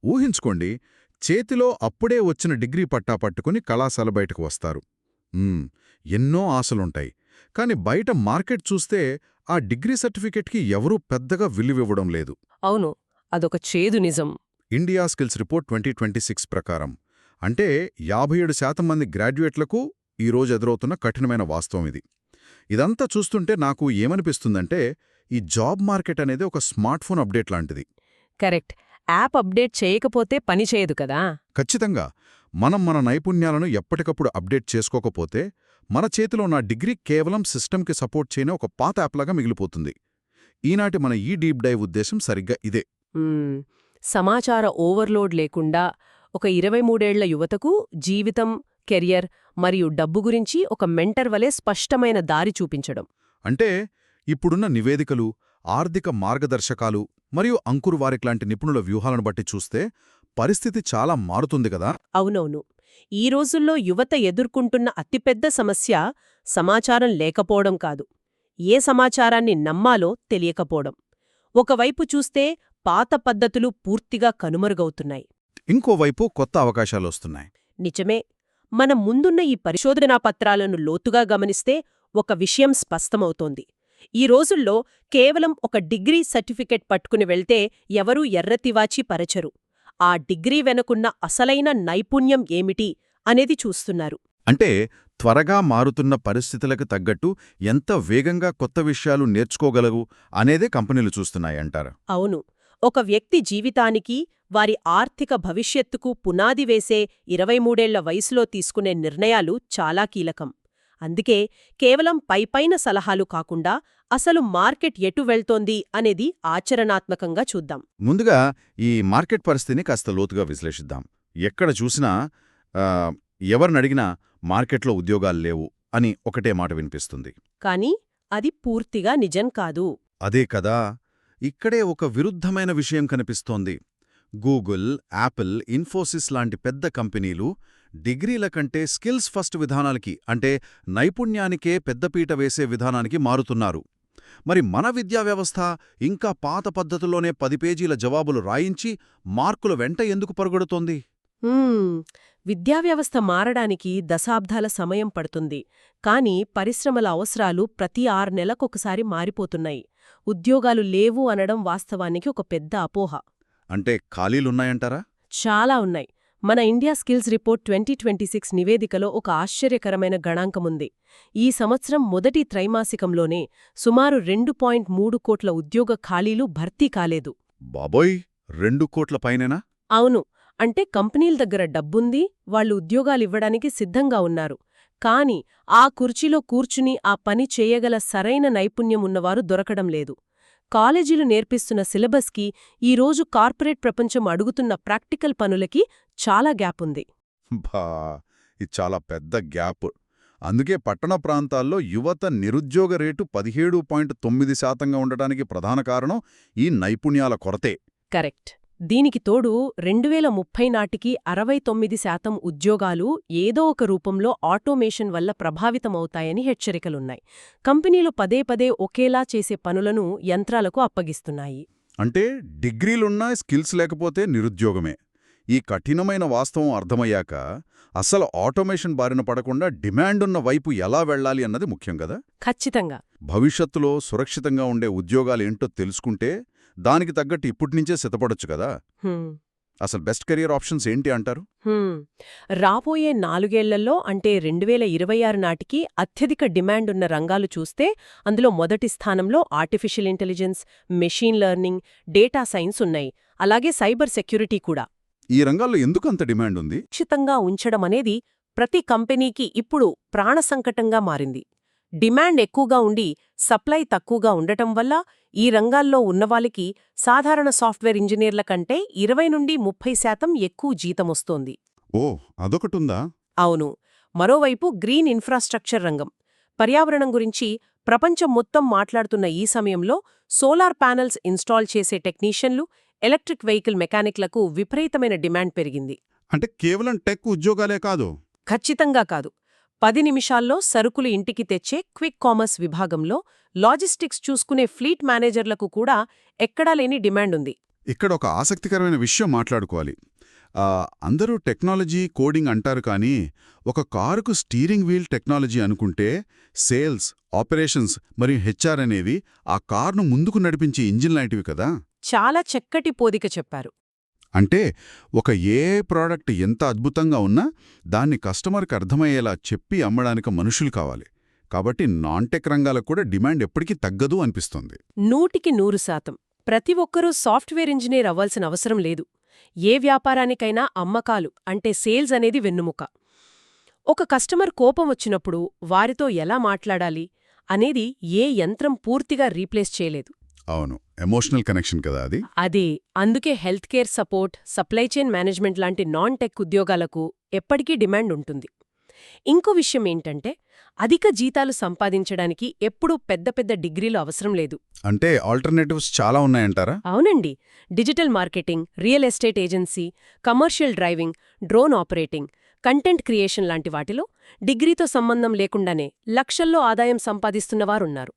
ఊహించుకోండి, చేతిలో అప్పుడే వచ్చిన డిగ్రీ పట్టా పట్టుకుని కళాశాల బయటకు వస్తారు. మ్మ్, ఎన్నో ఆశలుంటాయి. కాని బయట మార్కెట్ చూస్తే ఆ డిగ్రీ సర్టిఫికెట్కి ఎవరూ పెద్దగా విలువివ్వడం లేదు. అవును, అదొక చేదు నిజం. ఇండియా స్కిల్స్ రిపోర్ట్ 2026 ప్రకారం అంటే 57% మంది గ్రాడ్యుయేట్లకు ఈరోజు ఎదురవుతున్న కఠినమైన వాస్తవం ఇది. ఇదంతా చూస్తుంటే నాకు ఏమనిపిస్తుందంటే, ఈ జాబ్ మార్కెట్ అనేది ఒక స్మార్ట్ ఫోన్ అప్డేట్ లాంటిది. కరెక్ట్. యాప్ అప్డేట్ చేయకపోతే పని చేయదు కదా. ఖచ్చితంగా మనం మన నైపుణ్యాలను ఎప్పటికప్పుడు అప్డేట్ చేసుకోకపోతే మన చేతిలో ఉన్న డిగ్రీ కేవలం సిస్టమ్కి సపోర్ట్ చేయని ఒక పాత యాప్లాగా మిగిలిపోతుంది. ఈనాటి మన ఈ డీప్ డైవ్ ఉద్దేశం సరిగ్గా ఇదే. సమాచార ఓవర్లోడ్ లేకుండా ఒక 23 ఏళ్ల యువతకు జీవితం, కెరియర్ మరియు డబ్బు గురించి ఒక మెంటర్ వలె స్పష్టమైన దారి చూపించడం. అంటే ఇప్పుడున్న నివేదికలు, ఆర్థిక మార్గదర్శకాలు మరియు అంకుర్ వారిక్ లాంటి నిపుణుల వ్యూహాలను బట్టి చూస్తే పరిస్థితి చాలా మారుతుంది కదా. అవునవును. ఈ రోజుల్లో యువత ఎదుర్కొంటున్న అతిపెద్ద సమస్య సమాచారం లేకపోవడం కాదు, ఏ సమాచారాన్ని నమ్మాలో తెలియకపోవడం. ఒకవైపు చూస్తే పాత పద్ధతులు పూర్తిగా కనుమరుగవుతున్నాయి. ఇంకోవైపు కొత్త అవకాశాలొస్తున్నాయి. నిజమే. మన ముందున్న ఈ పరిశోధనా పత్రాలను లోతుగా గమనిస్తే ఒక విషయం స్పష్టమవుతోంది. ఈ రోజుల్లో కేవలం ఒక డిగ్రీ సర్టిఫికెట్ పట్టుకుని వెళ్తే ఎవరూ ఎర్రతివాచి పరచరు. ఆ డిగ్రీ వెనుకున్న అసలైన నైపుణ్యం ఏమిటి అనేది చూస్తున్నారు. అంటే త్వరగా మారుతున్న పరిస్థితులకు తగ్గట్టు ఎంత వేగంగా కొత్త విషయాలు నేర్చుకోగలవు అనేదే కంపెనీలు చూస్తున్నాయంటారు. అవును. ఒక వ్యక్తి జీవితానికి, వారి ఆర్థిక భవిష్యత్తుకు పునాది వేసే 23 ఏళ్ల వయసులో తీసుకునే నిర్ణయాలు చాలా కీలకం. అందుకే కేవలం పైపైన సలహాలు కాకుండా అసలు మార్కెట్ ఎటు వెళ్తోంది అనేది ఆచరణాత్మకంగా చూద్దాం. ముందుగా ఈ మార్కెట్ పరిస్థితిని కాస్త లోతుగా విశ్లేషిద్దాం. ఎక్కడ చూసినా ఎవరినడిగినా మార్కెట్లో ఉద్యోగాలు లేవు అని ఒకటే మాట వినిపిస్తుంది. కానీ అది పూర్తిగా నిజం కాదు. అదే కదా, ఇక్కడే ఒక విరుద్ధమైన విషయం కనిపిస్తోంది. గూగుల్, యాపిల్, ఇన్ఫోసిస్ లాంటి పెద్ద కంపెనీలు డిగ్రీల కంటే స్కిల్స్ ఫస్ట్ విధానానికి, అంటే నైపుణ్యానికే పెద్దపీట వేసే విధానానికి మారుతున్నారు. మరి మన విద్యా వ్యవస్థ ఇంకా పాత పద్ధతుల్లోనే 10 పేజీల జవాబులు రాయించి మార్కుల వెంట ఎందుకు పరుగెడుతోంది? విద్యావ్యవస్థ మారడానికి దశాబ్దాల సమయం పడుతుంది. కానీ పరిశ్రమల అవసరాలు ప్రతి 6 నెలలకొకసారి మారిపోతున్నాయి. ఉద్యోగాలు లేవు అనడం వాస్తవానికి ఒక పెద్ద అపోహ. అంటే ఖాళీలున్నాయంటారా? చాలా ఉన్నాయి. మన ఇండియా స్కిల్స్ రిపోర్ట్ 2026 నివేదికలో ఒక ఆశ్చర్యకరమైన గణాంకముంది. ఈ సంవత్సరం మొదటి త్రైమాసికంలోనే సుమారు 2.3 కోట్ల ఉద్యోగ ఖాళీలు భర్తీ కాలేదు. బాబోయ్, 2 కోట్ల పైనేనా? అవును. అంటే కంపెనీల దగ్గర డబ్బుంది, వాళ్లు ఉద్యోగాలివ్వడానికి సిద్ధంగా ఉన్నారు. కాని ఆ కుర్చీలో కూర్చుని ఆ పని చేయగల సరైన నైపుణ్యం ఉన్నవారు దొరకడం లేదు. కాలేజీలు నేర్పిస్తున్న సిలబస్కి ఈరోజు కార్పొరేట్ ప్రపంచం అడుగుతున్న ప్రాక్టికల్ పనులకి చాలా గ్యాప్ ఉంది. బా, ఇది చాలా పెద్ద గ్యాప్. అందుకే పట్టణ ప్రాంతాల్లో యువత నిరుద్యోగ రేటు 17.9% ఉండటానికి ప్రధాన కారణం ఈ నైపుణ్యాల కొరతే. కరెక్ట్. దీనికి తోడు 2030 నాటికి 69% ఉద్యోగాలు ఏదో ఒక రూపంలో ఆటోమేషన్ వల్ల ప్రభావితమవుతాయని హెచ్చరికలున్నాయి. కంపెనీలు పదే పదే ఒకేలా చేసే పనులను యంత్రాలకు అప్పగిస్తున్నాయి. అంటే డిగ్రీలున్నా స్కిల్స్ లేకపోతే నిరుద్యోగమే. ఈ కఠినమైన వాస్తవం అర్థమయ్యాక అసలు ఆటోమేషన్ బారిన పడకుండా డిమాండున్న వైపు ఎలా వెళ్లాలి అన్నది ముఖ్యం కదా. ఖచ్చితంగా. భవిష్యత్తులో సురక్షితంగా ఉండే ఉద్యోగాలేంటో తెలుసుకుంటే దానికి తగ్గట్టు ఇప్పటినుంచే సిద్ధపడొచ్చు కదా. అసలు బెస్ట్ కెరియర్ ఆప్షన్స్ ఏంటి అంటారు? రాబోయే 4 ఏళ్లలో అంటే 2026 నాటికి అత్యధిక డిమాండ్ ఉన్న రంగాలు చూస్తే అందులో మొదటి స్థానంలో artificial intelligence, machine learning, data science ఉన్నాయి. అలాగే సైబర్ సెక్యూరిటీ కూడా. ఈ రంగాల్లో ఎందుకు అంత డిమాండ్ ఉంది? సురక్షితంగా ఉంచడం అనేది ప్రతి కంపెనీకి ఇప్పుడు ప్రాణసంకటంగా మారింది. డిమాండ్ ఎక్కువగా ఉండి సప్లై తక్కువగా ఉండటం వల్ల ఈ రంగాల్లో ఉన్నవాళ్ళకి సాధారణ సాఫ్ట్వేర్ ఇంజనీర్ల కంటే 20-30% ఎక్కువ జీతమొస్తోంది. ఓ, అదొకటుందా? అవును. మరోవైపు గ్రీన్ ఇన్ఫ్రాస్ట్రక్చర్ రంగం, పర్యావరణం గురించి ప్రపంచం మొత్తం మాట్లాడుతున్న ఈ సమయంలో సోలార్ ప్యానెల్స్ ఇన్స్టాల్ చేసే టెక్నీషియన్లు, ఎలక్ట్రిక్ వెహికల్ మెకానిక్లకు విపరీతమైన డిమాండ్ పెరిగింది. అంటే కేవలం టెక్ ఉద్యోగాలే కాదు? ఖచ్చితంగా కాదు. 10 నిమిషాల్లో సరుకులు ఇంటికి తెచ్చే క్విక్ కామర్స్ విభాగంలో లాజిస్టిక్స్ చూసుకునే ఫ్లీట్ మేనేజర్లకు కూడా ఎక్కడా లేని డిమాండ్ ఉంది. ఇక్కడ ఒక ఆసక్తికరమైన విషయం మాట్లాడుకోవాలి. అందరూ టెక్నాలజీ, కోడింగ్ అంటారు కానీ ఒక కారుకు స్టీరింగ్ వీల్ టెక్నాలజీ అనుకుంటే సేల్స్, ఆపరేషన్స్ మరియు హెచ్ఆర్ అనేవి ఆ కార్ను ముందుకు నడిపించే ఇంజిన్ లాంటివి కదా. చాలా చక్కటి పోదిక చెప్పారు. అంటే ఒక ఏ ప్రోడక్ట్ ఎంత అద్భుతంగా ఉన్నా దాన్ని కస్టమర్కి అర్థమయ్యేలా చెప్పి అమ్మడానికి మనుషులు కావాలి. కాబట్టి నాన్ టెక్ రంగాలకు కూడా డిమాండ్ ఎప్పటికీ తగ్గదు అనిపిస్తుంది. 100% ప్రతి ఒక్కరూ సాఫ్ట్వేర్ ఇంజనీర్ అవ్వాల్సిన అవసరం లేదు. ఏ వ్యాపారానికైనా అమ్మకాలు అంటే సేల్స్ అనేది వెన్నుముక. ఒక కస్టమర్ కోపం వచ్చినప్పుడు వారితో ఎలా మాట్లాడాలి అనేది ఏ యంత్రం పూర్తిగా రీప్లేస్ చేయలేదు. అవును, ఎమోషనల్ కనెక్షన్ కదా అది. అదే అందుకే health care support, supply chain management లాంటి నాన్ టెక్ ఉద్యోగాలకు ఎప్పటికీ డిమాండ్ ఉంటుంది. ఇంకో విషయం ఏంటంటే అధిక జీతాలు సంపాదించడానికి ఎప్పుడూ పెద్ద పెద్ద డిగ్రీలు అవసరం లేదు. అంటే ఆల్టర్నేటివ్స్ చాలా ఉన్నాయంటారా? అవునండి. Digital marketing, real estate agency, commercial driving, drone operating, content creation లాంటి వాటిలో డిగ్రీతో సంబంధం లేకుండానే లక్షల్లో ఆదాయం సంపాదిస్తున్నవారున్నారు.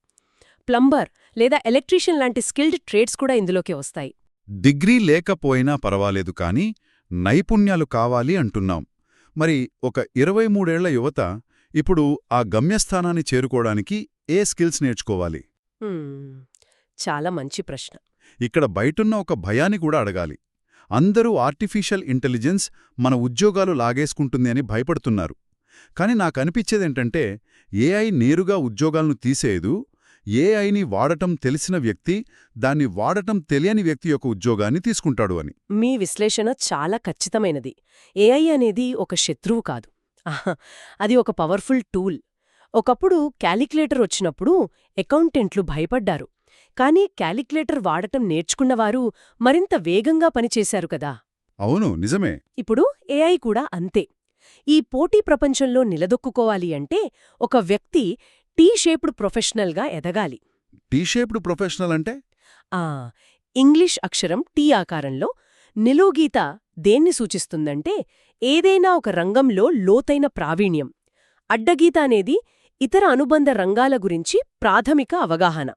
ప్లంబర్ లేదా ఎలక్ట్రీషియన్ లాంటి స్కిల్డ్ ట్రేడ్స్ కూడా ఇందులోకే వస్తాయి. డిగ్రీ లేకపోయినా పర్వాలేదు కానీ నైపుణ్యాలు కావాలి అంటున్నాం. మరి ఒక 23 ఏళ్ల యువత ఇప్పుడు ఆ గమ్యస్థానాన్ని చేరుకోవడానికి ఏ స్కిల్స్ నేర్చుకోవాలి? చాలా మంచి ప్రశ్న. ఇక్కడ బయటున్న ఒక భయాన్ని కూడా అడగాలి. అందరూ ఆర్టిఫిషియల్ ఇంటెలిజెన్స్ మన ఉద్యోగాలు లాగేసుకుంటుంది అని భయపడుతున్నారు. కాని నాకనిపించేదేంటంటే ఏఐ నేరుగా ఉద్యోగాలను తీసేయదు. ఏఐని వాడటం తెలిసిన వ్యక్తి దాన్ని వాడటం తెలియని వ్యక్తి యొక్క ఉద్యోగాన్ని తీసుకుంటాడు అని. మీ విశ్లేషణ చాలా ఖచ్చితమైనది. ఏఐ అనేది ఒక శత్రువు కాదు. అది ఒక పవర్ఫుల్ టూల్. ఒకప్పుడు క్యాలిక్యులేటర్ వచ్చినప్పుడు అకౌంటెంట్లు భయపడ్డారు. కానీ క్యాలిక్యులేటర్ వాడటం నేర్చుకున్నవారు మరింత వేగంగా పనిచేశారు కదా. అవును, నిజమే. ఇప్పుడు ఏఐ కూడా అంతే. ఈ పోటీ ప్రపంచంలో నిలదొక్కుకోవాలి అంటే ఒక వ్యక్తి టీ-షేప్డ్ ప్రొఫెషనల్గా ఎదగాలి. టీ-షేప్డ్ ప్రొఫెషనల్ అంటే? ఇంగ్లీష్ అక్షరం టీ ఆకారంలో నిలువుగీత దేన్ని సూచిస్తుందంటే ఏదైనా ఒక రంగంలో లోతైన ప్రావీణ్యం. అడ్డగీత అనేది ఇతర అనుబంధ రంగాల గురించి ప్రాథమిక అవగాహన.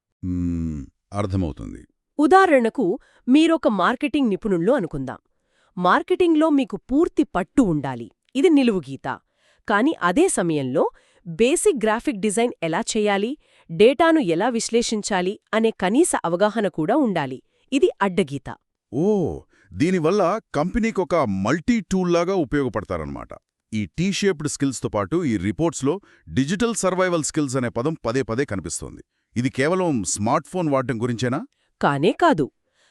అర్థమవుతుంది. ఉదాహరణకు మీరొక మార్కెటింగ్ నిపుణుల్లో అనుకుందాం. మార్కెటింగ్లో మీకు పూర్తి పట్టు ఉండాలి, ఇది నిలువుగీత. కాని అదే సమయంలో బేసిక్ గ్రాఫిక్ డిజైన్ ఎలా చేయాలి, డేటాను ఎలా విశ్లేషించాలి అనే కనీస అవగాహన కూడా ఉండాలి, ఇది అడ్డగీత. ఓ, దీనివల్ల కంపెనీకొక మల్టీ టూల్లాగా ఉపయోగపడతారన్నమాట. ఈ టీ-షేప్డ్ స్కిల్స్తో పాటు ఈ రిపోర్ట్స్లో డిజిటల్ సర్వైవల్ స్కిల్స్ అనే పదం పదే పదే కనిపిస్తోంది. ఇది కేవలం స్మార్ట్ ఫోన్ వాడటం గురించేనా? కానే కాదు.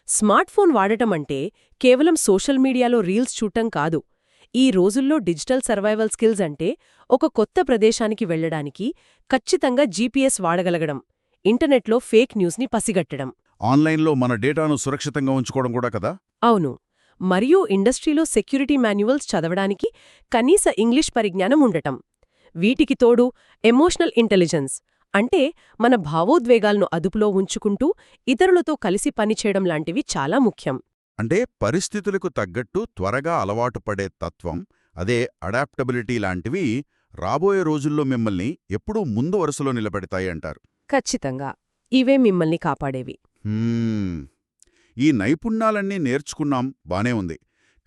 స్మార్ట్ ఫోన్ వాడటమంటే కేవలం సోషల్ మీడియాలో రీల్స్ చూడటం కాదు. ఈ రోజుల్లో డిజిటల్ సర్వైవల్ స్కిల్స్ అంటే ఒక కొత్త ప్రదేశానికి వెళ్లడానికి ఖచ్చితంగా జీపీఎస్ వాడగలగడం, ఇంటర్నెట్లో ఫేక్ న్యూస్ని పసిగట్టడం, ఆన్లైన్లో మన డేటాను సురక్షితంగా ఉంచుకోవడం కూడా కదా. అవును. మరియు ఇండస్ట్రీలో సెక్యూరిటీ మాన్యువల్స్ చదవడానికి కనీస ఇంగ్లీష్ పరిజ్ఞానం ఉండటం. వీటికి తోడు ఎమోషనల్ ఇంటెలిజెన్స్ అంటే మన భావోద్వేగాలను అదుపులో ఉంచుకుంటూ ఇతరులతో కలిసి పనిచేయడం లాంటివి చాలా ముఖ్యం. అంటే పరిస్థితులకు తగ్గట్టు త్వరగా అలవాటు పడే తత్వం, అదే అడాప్టబిలిటీ లాంటివి రాబోయే రోజుల్లో మిమ్మల్ని ఎప్పుడూ ముందు వరుసలో నిలబెడతాయి అంటారు. ఖచ్చితంగా ఇవే మిమ్మల్ని కాపాడేవి. ఈ నైపుణ్యాలన్నీ నేర్చుకున్నాం, బానే ఉంది.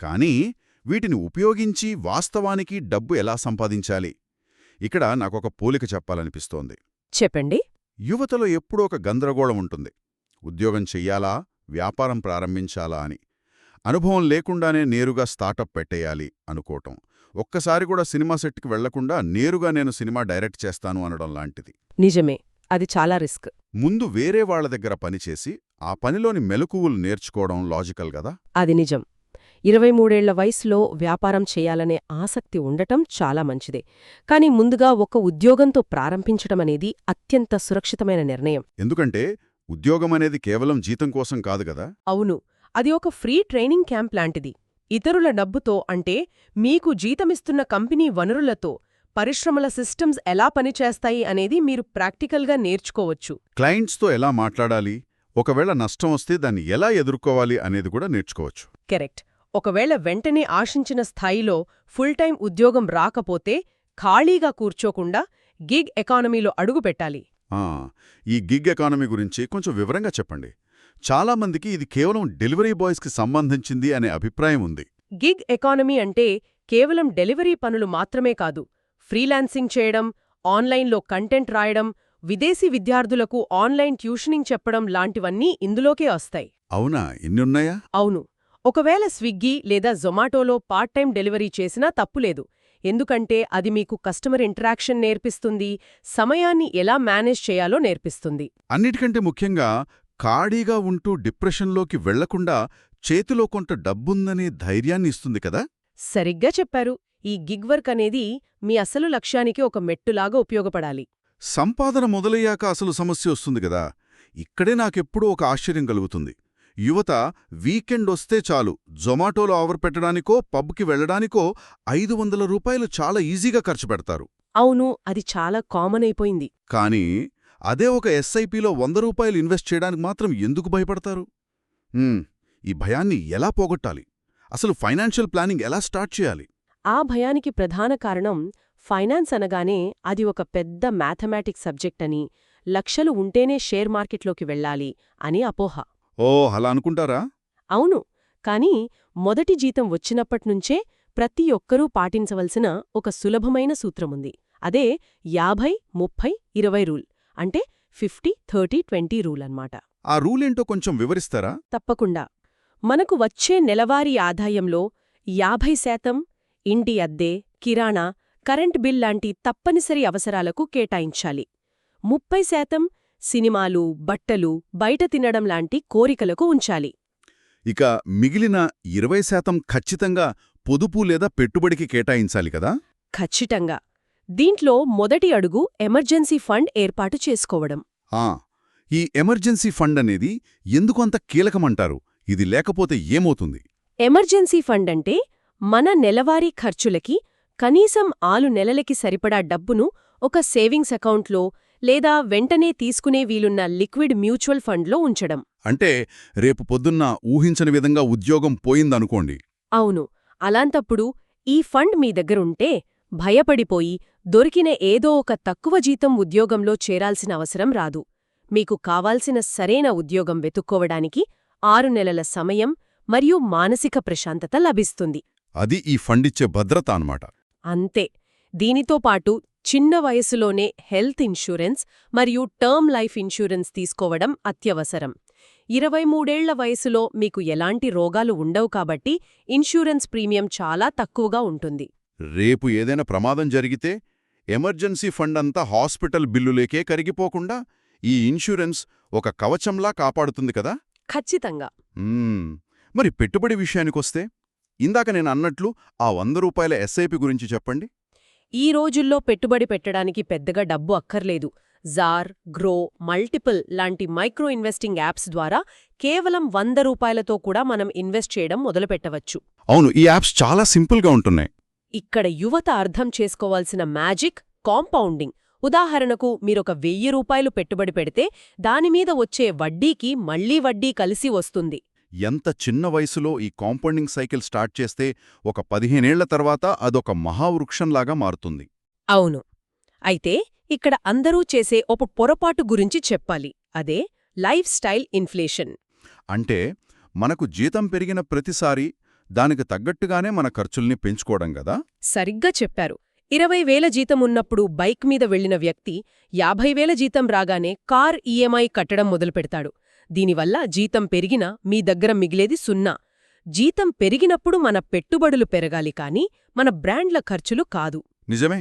కానీ వీటిని ఉపయోగించి వాస్తవానికి డబ్బు ఎలా సంపాదించాలి? ఇక్కడ నాకొక పోలిక చెప్పాలనిపిస్తోంది. చెప్పండి. యువతలో ఎప్పుడూ ఒక గందరగోళం ఉంటుంది. ఉద్యోగం చెయ్యాలా, వ్యాపారం ప్రారంభించాలా అని. అనుభవం లేకుండానే నేరుగా స్టార్టప్ పెట్టేయాలి అనుకోవటం. ఒక్కసారి కూడా సినిమా సెట్కి వెళ్లకుండా నేరుగా నేను సినిమా డైరెక్ట్ చేస్తాను అనడం లాంటిది. నిజమే, అది చాలా రిస్క్. ముందు వేరే వాళ్ల దగ్గర పనిచేసి ఆ పనిలోని మెలకువలు నేర్చుకోవడం లాజికల్ గదా. అది నిజం. 23 ఏళ్ల వయసులో వ్యాపారం చేయాలనే ఆసక్తి ఉండటం చాలా మంచిదే. కానీ ముందుగా ఒక ఉద్యోగంతో ప్రారంభించటమనేది అత్యంత సురక్షితమైన నిర్ణయం. ఎందుకంటే ఉద్యోగమనేది కేవలం జీతం కోసం కాదు గదా. అవును, అది ఒక ఫ్రీ ట్రైనింగ్ క్యాంప్ లాంటిది. ఇతరుల డబ్బుతో అంటే మీకు జీతమిస్తున్న కంపెనీ వనరులతో పరిశ్రమల సిస్టమ్స్ ఎలా పనిచేస్తాయి అనేది మీరు ప్రాక్టికల్గా నేర్చుకోవచ్చు. క్లయింట్స్తో ఎలా మాట్లాడాలి, ఒకవేళ నష్టం వస్తే దాన్ని ఎలా ఎదుర్కోవాలి అనేది కూడా నేర్చుకోవచ్చు. కరెక్ట్. ఒకవేళ వెంటనే ఆశించిన స్థాయిలో ఫుల్ టైం ఉద్యోగం రాకపోతే ఖాళీగా కూర్చోకుండా గిగ్ ఎకానమీలో అడుగుపెట్టాలి. ఈ గిగ్ ఎకానమీ గురించి కొంచెం వివరంగా చెప్పండి. చాలామందికి ఇది కేవలం డెలివరీ బాయ్స్కి సంబంధించింది అనే అభిప్రాయం ఉంది. గిగ్ ఎకానమీ అంటే కేవలం డెలివరీ పనులు మాత్రమే కాదు, ఫ్రీలాన్సింగ్ చేయడం, ఆన్లైన్లో కంటెంట్ రాయడం, విదేశీ విద్యార్థులకు ఆన్లైన్ ట్యూషనింగ్ చెప్పడం లాంటివన్నీ ఇందులోకే వస్తాయి. అవునా, ఇన్నున్నాయా? అవును. ఒకవేళ స్విగ్గీ లేదా జొమాటోలో పార్ట్ టైం డెలివరీ చేసినా తప్పులేదు. ఎందుకంటే అది మీకు కస్టమర్ ఇంటరాక్షన్ నేర్పిస్తుంది, సమయాన్ని ఎలా మేనేజ్ చేయాలో నేర్పిస్తుంది. అన్నిటికంటే ముఖ్యంగా ఖాళీగా ఉంటూ డిప్రెషన్లోకి వెళ్లకుండా చేతిలో కొంత డబ్బుందనే ధైర్యాన్ని ఇస్తుంది కదా. సరిగ్గా చెప్పారు. ఈ గిగ్ వర్క్ అనేది మీ అసలు లక్ష్యానికి ఒక మెట్టులాగా ఉపయోగపడాలి. సంపాదన మొదలయ్యాక అసలు సమస్య వస్తుంది కదా. ఇక్కడే నాకెప్పుడూ ఒక ఆశ్చర్యం కలుగుతుంది. యువత వీకెండ్ వస్తే చాలు జొమాటోలో ఆర్డర్ పెట్టడానికో పబ్కి వెళ్లడానికో 500 రూపాయలు చాలా ఈజీగా ఖర్చు పెడతారు. అవును, అది చాలా కామన్ అయిపోయింది. కానీ అదే ఒక ఎస్ఐపిలో 100 రూపాయలు ఇన్వెస్ట్ చేయడానికి మాత్రం ఎందుకు భయపడతారు? ఈ భయాన్ని ఎలా పోగొట్టాలి? అసలు ఫైనాన్షియల్ ప్లానింగ్ ఎలా స్టార్ట్ చేయాలి? ఆ భయానికి ప్రధాన కారణం ఫైనాన్స్ అనగానే అది ఒక పెద్ద మ్యాథమెటిక్స్ సబ్జెక్ట్ అని, లక్షలు ఉంటేనే షేర్ మార్కెట్లోకి వెళ్ళాలి అని అపోహ. ఓ, అలా అనుకుంటారా? అవును, కానీ మొదటి జీతం వచ్చినప్పట్నుంచే ప్రతి ఒక్కరూ పాటించవలసిన ఒక సులభమైన సూత్రముంది. అదే 50-30-20 రూల్, అంటే 50-30-20 రూల్ అన్నమాట. ఆ రూలేంటో కొంచెం వివరిస్తారా? తప్పకుండా. మనకు వచ్చే నెలవారీ ఆదాయంలో 50% ఇంటి అద్దె, కిరాణా, కరెంట్ బిల్ లాంటి తప్పనిసరి అవసరాలకు కేటాయించాలి. 30% సినిమాలు, బట్టలు, బయట తినడం లాంటి కోరికలకు ఉంచాలి. ఇక మిగిలిన 20% ఖచ్చితంగా పొదుపు లేదా పెట్టుబడికి కేటాయించాలి కదా. ఖచ్చితంగా. దీంట్లో మొదటి అడుగు ఎమర్జెన్సీ ఫండ్ ఏర్పాటు చేసుకోవడం. ఈ ఎమర్జెన్సీ ఫండ్ అనేది ఎందుకు అంత కీలకమంటారు? ఇది లేకపోతే ఏమవుతుంది? ఎమర్జెన్సీ ఫండ్ అంటే మన నెలవారీ ఖర్చులకి కనీసం 6 నెలలకి సరిపడా డబ్బును ఒక సేవింగ్స్ అకౌంట్లో లేదా వెంటనే తీసుకునే వీలున్న లిక్విడ్ మ్యూచువల్ ఫండ్లో ఉంచడం. అంటే రేపు పొద్దున్న ఊహించని విధంగా ఉద్యోగం పోయిందనుకోండి. అవును, అలాంటప్పుడు ఈ ఫండ్ మీ దగ్గరుంటే భయపడిపోయి దొరికిన ఏదో ఒక తక్కువ జీతం ఉద్యోగంలో చేరాల్సిన అవసరం రాదు. మీకు కావాల్సిన సరైన ఉద్యోగం వెతుక్కోవడానికి 6 నెలల సమయం మరియు మానసిక ప్రశాంతత లభిస్తుంది. అది ఈ ఫండిచ్చే భద్రత అన్నమాట. అంతే. దీనితో పాటు చిన్న వయసులోనే హెల్త్ ఇన్సూరెన్స్ మరియు టర్మ్ లైఫ్ ఇన్సూరెన్స్ తీసుకోవడం అత్యవసరం. 23 ఏళ్ల వయసులో మీకు ఎలాంటి రోగాలు ఉండవు కాబట్టి ఇన్సూరెన్స్ ప్రీమియం చాలా తక్కువగా ఉంటుంది. రేపు ఏదైనా ప్రమాదం జరిగితే ఎమర్జెన్సీ ఫండ్ అంతా హాస్పిటల్ బిల్లులేకే కరిగిపోకుండా ఈ ఇన్సూరెన్స్ ఒక కవచంలా కాపాడుతుంది కదా. ఖచ్చితంగా. మరి పెట్టుబడి విషయానికొస్తే ఇందాక నేను అన్నట్లు ఆ 100 రూపాయల ఎస్ఐపి గురించి చెప్పండి. ఈ రోజుల్లో పెట్టుబడి పెట్టడానికి పెద్దగా డబ్బు అక్కర్లేదు. జార్, గ్రో, మల్టిపుల్ లాంటి మైక్రో ఇన్వెస్టింగ్ యాప్స్ ద్వారా కేవలం 100 రూపాయలతో కూడా మనం ఇన్వెస్ట్ చేయడం మొదలుపెట్టవచ్చు. అవును, ఈ యాప్స్ చాలా సింపుల్గా ఉంటున్నాయి. ఇక్కడ యువత అర్థం చేసుకోవాల్సిన మ్యాజిక్ కాంపౌండింగ్. ఉదాహరణకు మీరొక 1000 రూపాయలు పెట్టుబడి పెడితే దానిమీద వచ్చే వడ్డీకి మళ్లీ వడ్డీ కలిసి వస్తుంది. ఎంత చిన్న వయసులో ఈ కాంపౌండింగ్ సైకిల్ స్టార్ట్ చేస్తే ఒక 15 ఏళ్ల తర్వాత అదొక మహావృక్షంలాగా మారుతుంది. అవును. అయితే ఇక్కడ అందరూ చేసే ఒక పొరపాటు గురించి చెప్పాలి. అదే లైఫ్ స్టైల్ ఇన్ఫ్లేషన్. అంటే మనకు జీతం పెరిగిన ప్రతిసారి దానికి తగ్గట్టుగానే మన ఖర్చుల్ని పెంచుకోవడం గదా. సరిగ్గా చెప్పారు. 20,000 జీతం ఉన్నప్పుడు బైక్ మీద వెళ్లిన వ్యక్తి 50,000 జీతం రాగానే కార్ ఈఎంఐ కట్టడం మొదలుపెడతాడు. దీనివల్ల జీతం పెరిగినా మీ దగ్గర మిగిలేది 0. జీతం పెరిగినప్పుడు మన పెట్టుబడులు పెరగాలి కానీ మన బ్రాండ్ల ఖర్చులు కాదు. నిజమే.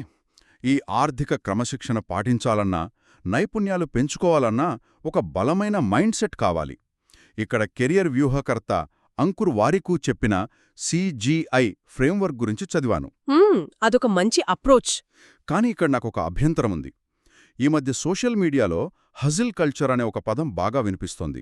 ఈ ఆర్థిక క్రమశిక్షణ పాటించాలన్నా, నైపుణ్యాలు పెంచుకోవాలన్నా ఒక బలమైన మైండ్ సెట్ కావాలి. ఇక్కడ కెరియర్ వ్యూహకర్త అంకుర్ వారికు చెప్పిన CGI ఫ్రేమ్వర్క్ గురించి చదివాను. అదొక మంచి అప్రోచ్. కానీ ఇక్కడ నాకొక అభ్యంతరముంది. ఈ మధ్య సోషల్ మీడియాలో హజిల్ కల్చర్ అనే ఒక పదం బాగా వినిపిస్తోంది.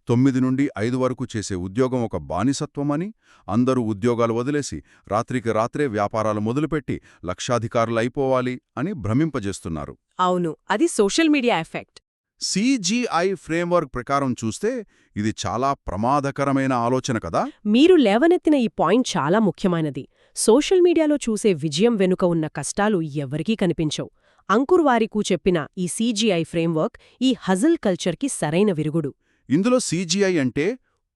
9 నుండి 5 వరకు చేసే ఉద్యోగం ఒక బానిసత్వమని, అందరూ ఉద్యోగాలు వదిలేసి రాత్రికి రాత్రే వ్యాపారాలు మొదలుపెట్టి లక్షాధికారులైపోవాలి అని భ్రమింపజేస్తున్నారు. అవును, అది social media effect. CGI framework ప్రకారం చూస్తే ఇది చాలా ప్రమాదకరమైన ఆలోచన కదా. మీరు లేవనెత్తిన ఈ పాయింట్ చాలా ముఖ్యమైనది. సోషల్ మీడియాలో చూసే విజయం వెనుక ఉన్న కష్టాలు ఎవ్వరికీ కనిపించవు. అంకుర్ వారికు చెప్పిన ఈ CGI ఫ్రేమ్వర్క్ ఈ హజిల్ కల్చర్కి సరైన విరుగుడు. ఇందులో CGI అంటే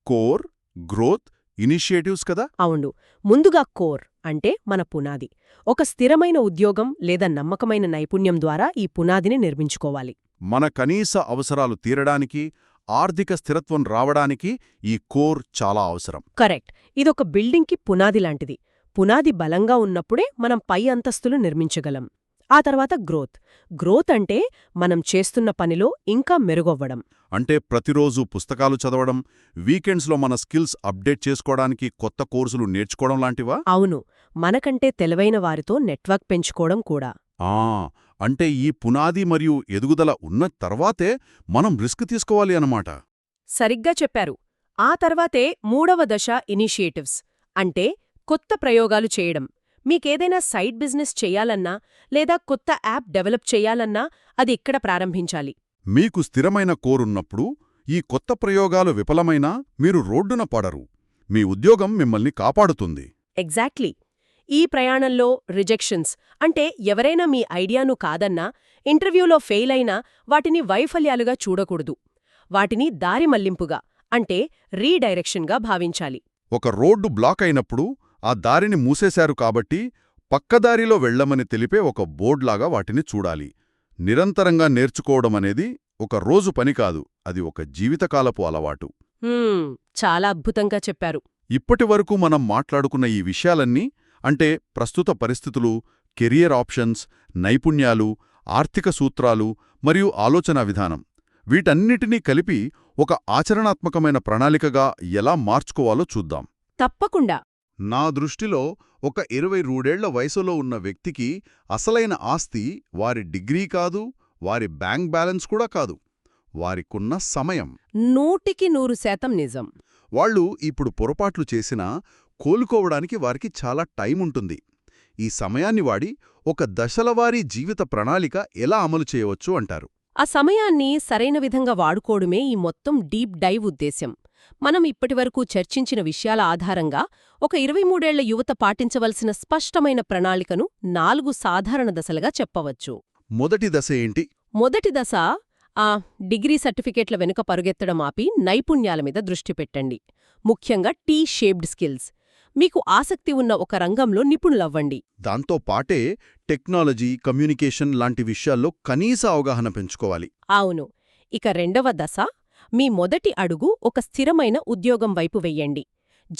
కోర్, గ్రోత్, ఇనిషియేటివ్స్ కదా? అవును. ముందుగా కోర్ అంటే మన పునాది. ఒక స్థిరమైన ఉద్యోగం లేదా నమ్మకమైన నైపుణ్యం ద్వారా ఈ పునాదిని నిర్మించుకోవాలి. మన కనీస అవసరాలు తీరడానికి, ఆర్థిక స్థిరత్వం రావడానికి ఈ కోర్ చాలా అవసరం. కరెక్ట్. ఇదొక బిల్డింగ్కి పునాది లాంటిది. పునాది బలంగా ఉన్నప్పుడే మనం పై అంతస్తులు నిర్మించగలం. ఆ తర్వాత గ్రోత్. గ్రోత్ అంటే మనం చేస్తున్న పనిలో ఇంకా మెరుగవ్వడం. అంటే ప్రతిరోజు పుస్తకాలు చదవడం, వీకెండ్స్లో మన స్కిల్స్ అప్డేట్ చేసుకోవడానికి కొత్త కోర్సులు నేర్చుకోవడం లాంటివా? అవును. మనకంటే తెలివైన వారితో నెట్వర్క్ పెంచుకోవడం కూడా. ఆ, అంటే ఈ పునాది మరియు ఎదుగుదల ఉన్న తర్వాతే మనం రిస్క్ తీసుకోవాలి అన్నమాట. సరిగ్గా చెప్పారు. ఆ తర్వాతే మూడవ దశ ఇనిషియేటివ్స్. అంటే కొత్త ప్రయోగాలు చేయడం. మీకేదైనా సైడ్ బిజినెస్ చెయ్యాలన్నా లేదా కొత్త యాప్ డెవలప్ చెయ్యాలన్నా అది ఇక్కడ ప్రారంభించాలి. మీకు స్థిరమైన కోరున్నప్పుడు ఈ కొత్త ప్రయోగాలు విఫలమైనా మీరు రోడ్డున పడరు. మీ ఉద్యోగం మిమ్మల్ని కాపాడుతుంది. ఎగ్జాక్ట్లీ. ఈ ప్రయాణంలో రిజెక్షన్స్ అంటే ఎవరైనా మీ ఐడియాను కాదన్నా, ఇంటర్వ్యూలో ఫెయిల్ అయినా వాటిని వైఫల్యాలుగా చూడకూడదు. వాటిని దారి మళ్లింపుగా అంటే రీడైరెక్షన్గా భావించాలి. ఒక రోడ్డు బ్లాక్ అయినప్పుడు ఆ దారిని మూసేశారు కాబట్టి పక్కదారిలో వెళ్లమని తెలిపే ఒక బోర్డ్లాగా వాటిని చూడాలి. నిరంతరంగా నేర్చుకోవడమనేది ఒక రోజు పని కాదు, అది ఒక జీవితకాలపు అలవాటు. చాలా అద్భుతంగా చెప్పారు. ఇప్పటివరకు మనం మాట్లాడుకున్న ఈ విషయాలన్నీ అంటే ప్రస్తుత పరిస్థితులు, కెరియర్ ఆప్షన్స్, నైపుణ్యాలు, ఆర్థిక సూత్రాలు మరియు ఆలోచనా విధానం వీటన్నిటినీ కలిపి ఒక ఆచరణాత్మకమైన ప్రణాళికగా ఎలా మార్చుకోవాలో చూద్దాం. తప్పకుండా. నా దృష్టిలో ఒక 22 వయసులో ఉన్న వ్యక్తికి అసలైన ఆస్తి వారి డిగ్రీ కాదు, వారి బ్యాంక్ బ్యాలెన్స్ కూడా కాదు, వారికున్న సమయం. 100% నిజం. వాళ్ళు ఇప్పుడు పొరపాట్లు చేసినా కోలుకోవడానికి వారికి చాలా టైం ఉంటుంది. ఈ సమయాన్ని వాడి ఒక దశలవారీ జీవిత ప్రణాళిక ఎలా అమలు చేయవచ్చు అంటారు? ఆ సమయాన్ని సరైన విధంగా వాడుకోవడమే ఈ మొత్తం డీప్ డైవ్ ఉద్దేశ్యం. మనం ఇప్పటివరకు చర్చించిన విషయాల ఆధారంగా ఒక 23 ఏళ్ల యువత పాటించవలసిన స్పష్టమైన ప్రణాళికను 4 సాధారణ దశలుగా చెప్పవచ్చు. మొదటి దశ ఏంటి? మొదటి దశ డిగ్రీ సర్టిఫికేట్ల వెనుక పరుగెత్తడం ఆపి నైపుణ్యాల మీద దృష్టి పెట్టండి. ముఖ్యంగా టీ-షేప్డ్ స్కిల్స్. మీకు ఆసక్తి ఉన్న ఒక రంగంలో నిపుణులవ్వండి. దాంతో పాటే టెక్నాలజీ, కమ్యూనికేషన్ లాంటి విషయాల్లో కనీస అవగాహన పెంచుకోవాలి. అవును. ఇక రెండవ దశ, మీ మొదటి అడుగు ఒక స్థిరమైన ఉద్యోగం వైపు వెయ్యండి.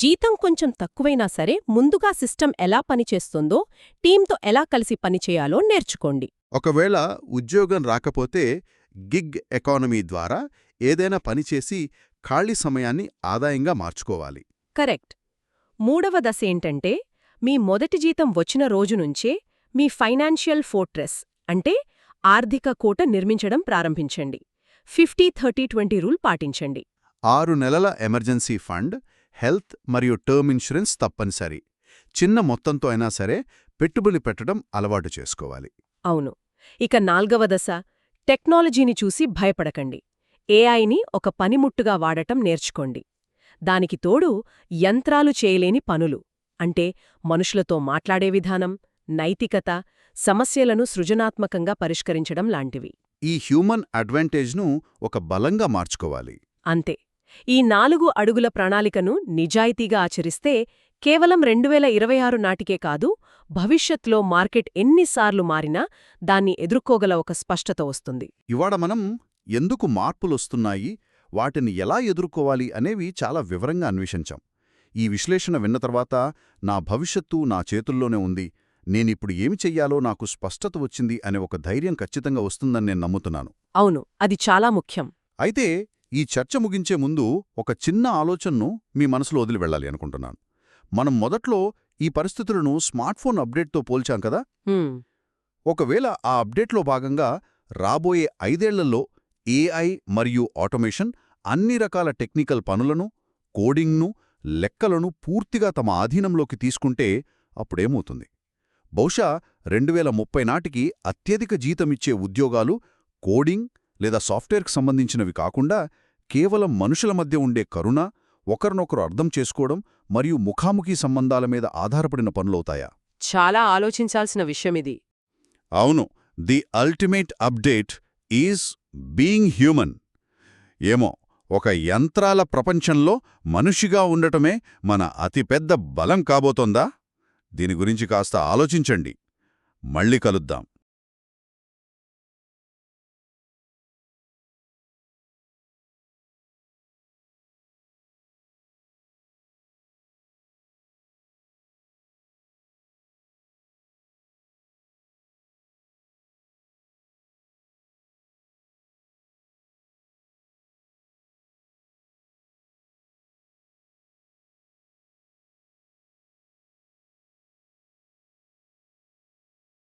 జీతం కొంచెం తక్కువైనా సరే ముందుగా సిస్టమ్ ఎలా పనిచేస్తుందో, టీంతో ఎలా కలిసి పనిచేయాలో నేర్చుకోండి. ఒకవేళ ఉద్యోగం రాకపోతే గిగ్ ఎకానమీ ద్వారా ఏదైనా పనిచేసి ఖాళీ సమయాన్ని ఆదాయంగా మార్చుకోవాలి. కరెక్ట్. మూడవ దశ ఏంటంటే, మీ మొదటి జీతం వచ్చిన రోజునుంచే మీ ఫైనాన్షియల్ ఫోర్ట్రెస్ అంటే ఆర్థిక కోట నిర్మించడం ప్రారంభించండి. 50-30-20 రూల్ పాటించండి. 6 నెలల ఎమర్జెన్సీ ఫండ్, హెల్త్ మరియు టర్మ్ ఇన్సూరెన్స్ తప్పనిసరి. చిన్న మొత్తంతో అయినా సరే పెట్టుబడి పెట్టడం అలవాటు చేసుకోవాలి. అవును. ఇక నాల్గవ దశ, టెక్నాలజీని చూసి భయపడకండి. ఏఐని ఒక పనిముట్టుగా వాడటం నేర్చుకోండి. దానికి తోడు యంత్రాలు చేయలేని పనులు అంటే మనుషులతో మాట్లాడే విధానం, నైతికత, సమస్యలను సృజనాత్మకంగా పరిష్కరించడం లాంటివి. ఈ హ్యూమన్ అడ్వాంటేజ్ను ఒక బలంగా మార్చుకోవాలి. అంతే. ఈ 4 అడుగుల ప్రణాళికను నిజాయితీగా ఆచరిస్తే కేవలం 2026 నాటికే కాదు, భవిష్యత్లో మార్కెట్ ఎన్నిసార్లు మారినా దాన్ని ఎదుర్కోగల ఒక స్పష్టత వస్తుంది. ఇవాళ మనం ఎందుకు మార్పులొస్తున్నాయి, వాటిని ఎలా ఎదుర్కోవాలి అనేవి చాలా వివరంగా అన్వేషించాం. ఈ విశ్లేషణ విన్న తర్వాత నా భవిష్యత్తు నా చేతుల్లోనే ఉంది, నేనిప్పుడు ఏమి చెయ్యాలో నాకు స్పష్టత వచ్చింది అనే ఒక ధైర్యం ఖచ్చితంగా వస్తుందని నేను నమ్ముతున్నాను. అవును, అది చాలా ముఖ్యం. అయితే ఈ చర్చ ముగించే ముందు ఒక చిన్న ఆలోచనను మీ మనసులో వదిలి వెళ్ళాలి అనుకుంటున్నాను. మనం మొదట్లో ఈ పరిస్థితులను స్మార్ట్ఫోన్ అప్డేట్తో పోల్చాం కదా. ఒకవేళ ఆ అప్డేట్లో భాగంగా రాబోయే 5 ఏళ్లలో ఏఐ మరియు ఆటోమేషన్ అన్ని రకాల టెక్నికల్ పనులను, కోడింగ్ను, లెక్కలను పూర్తిగా తమ ఆధీనంలోకి తీసుకుంటే అప్పుడేమవుతుంది? బహుశా 2030 నాటికి అత్యధిక జీతమిచ్చే ఉద్యోగాలు కోడింగ్ లేదా సాఫ్ట్వేర్కి సంబంధించినవి కాకుండా కేవలం మనుషుల మధ్య ఉండే కరుణ, ఒకరినొకరు అర్థం చేసుకోవడం మరియు ముఖాముఖీ సంబంధాల మీద ఆధారపడిన పనులవుతాయా? చాలా ఆలోచించాల్సిన విషయమిది. అవును, the ultimate update is being human. ఏమో, ఒక యంత్రాల ప్రపంచంలో మనిషిగా ఉండటమే మన అతిపెద్ద బలం కాబోతోందా? దీని గురించి కాస్త ఆలోచించండి. మళ్ళీ కలుద్దాం.